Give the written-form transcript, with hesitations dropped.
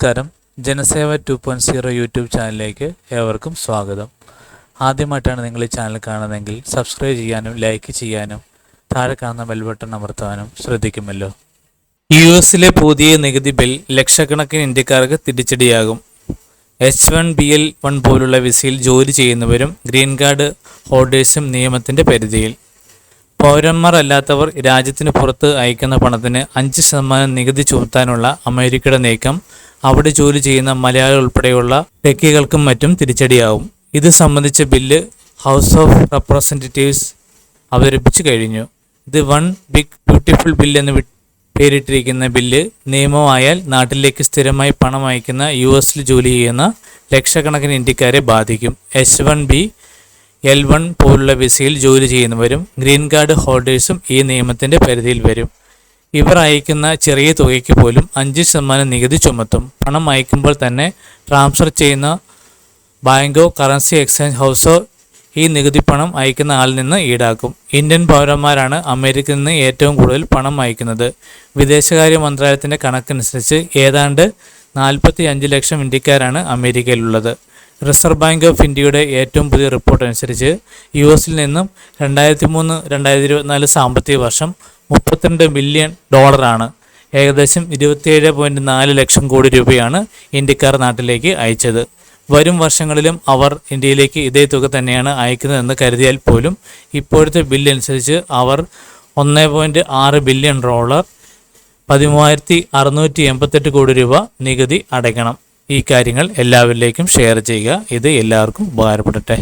നമസ്കാരം. ജനസേവ 2.0 യൂട്യൂബ് ചാനലിലേക്ക് ഏവർക്കും സ്വാഗതം. ആദ്യമായിട്ടാണ് നിങ്ങൾ ഈ ചാനൽ കാണുന്നതെങ്കിൽ സബ്സ്ക്രൈബ് ചെയ്യാനും ലൈക്ക് ചെയ്യാനും താഴെ കാണുന്ന ബെൽ ബട്ടൺ അമർത്താനും ശ്രദ്ധിക്കുമല്ലോ. US പുതിയ നികുതി ബിൽ ലക്ഷക്കണക്കിന് ഇന്ത്യക്കാർക്ക് തിരിച്ചടിയാകും. H1BL1 പോലുള്ള വിസയിൽ ജോലി ചെയ്യുന്നവരും ഗ്രീൻ കാർഡ് ഹോൾഡേഴ്സും നിയമത്തിൻ്റെ പരിധിയിൽ. പൗരന്മാർ അല്ലാത്തവർ രാജ്യത്തിന് പുറത്ത് അയക്കുന്ന പണത്തിന് 5% നികുതി ചുമത്താനുള്ള അമേരിക്കയുടെ നീക്കം അവിടെ ജോലി ചെയ്യുന്ന മലയാളികൾ ഉൾപ്പെടെയുള്ള ടെക്കികൾക്കും മറ്റും തിരിച്ചടിയാവും. ഇത് സംബന്ധിച്ച ബില്ല് ഹൗസ് ഓഫ് റെപ്രസെൻറ്റേറ്റീവ്സ് അവതരിപ്പിച്ചു കഴിഞ്ഞു. ഇത് വൺ ബിഗ് ബ്യൂട്ടിഫുൾ ബിൽ എന്ന് പേരിട്ടിരിക്കുന്ന ബില്ല് നിയമമായാൽ നാട്ടിലേക്ക് സ്ഥിരമായി പണം അയക്കുന്ന US ജോലി ചെയ്യുന്ന ലക്ഷക്കണക്കിന് ഇന്ത്യക്കാരെ ബാധിക്കും. H1BL1 പോലുള്ള വിസയിൽ ജോലി ചെയ്യുന്നവരും ഗ്രീൻ കാർഡ് ഹോൾഡേഴ്സും ഈ നിയമത്തിൻ്റെ പരിധിയിൽ വരും. ഇവർ അയക്കുന്ന ചെറിയ തുകയ്ക്ക് പോലും 5% നികുതി ചുമത്തും. പണം അയക്കുമ്പോൾ തന്നെ ട്രാൻസ്ഫർ ചെയ്യുന്ന ബാങ്കോ കറൻസി എക്സ്ചേഞ്ച് ഹൗസോ ഈ നികുതി പണം അയക്കുന്ന ആളിൽ നിന്ന് ഈടാക്കും. ഇന്ത്യൻ പൗരന്മാരാണ് അമേരിക്കയിൽ നിന്ന് ഏറ്റവും കൂടുതൽ പണം അയക്കുന്നത്. വിദേശകാര്യ മന്ത്രാലയത്തിൻ്റെ കണക്കനുസരിച്ച് ഏതാണ്ട് 45 ലക്ഷം ഇന്ത്യക്കാരാണ് അമേരിക്കയിലുള്ളത്. റിസർവ് ബാങ്ക് ഓഫ് ഇന്ത്യയുടെ ഏറ്റവും പുതിയ റിപ്പോർട്ട് അനുസരിച്ച് US നിന്നും 2023-2024 സാമ്പത്തിക വർഷം $32 ബില്യൺ ഏകദേശം 27.4 ലക്ഷം കോടി രൂപയാണ് ഇന്ത്യക്കാർ നാട്ടിലേക്ക് അയച്ചത്. വരും വർഷങ്ങളിലും അവർ ഇന്ത്യയിലേക്ക് ഇതേ തുക തന്നെയാണ് അയക്കുന്നതെന്ന് കരുതിയാൽ പോലും ഇപ്പോഴത്തെ ബില്ലനുസരിച്ച് അവർ $1.6 ബില്യൺ $13,688 കോടി രൂപ നികുതി അടയ്ക്കണം. ഈ കാര്യങ്ങൾ എല്ലാവരിലേക്കും ഷെയർ ചെയ്യുക. ഇത് എല്ലാവർക്കും ഉപകാരപ്പെടട്ടെ.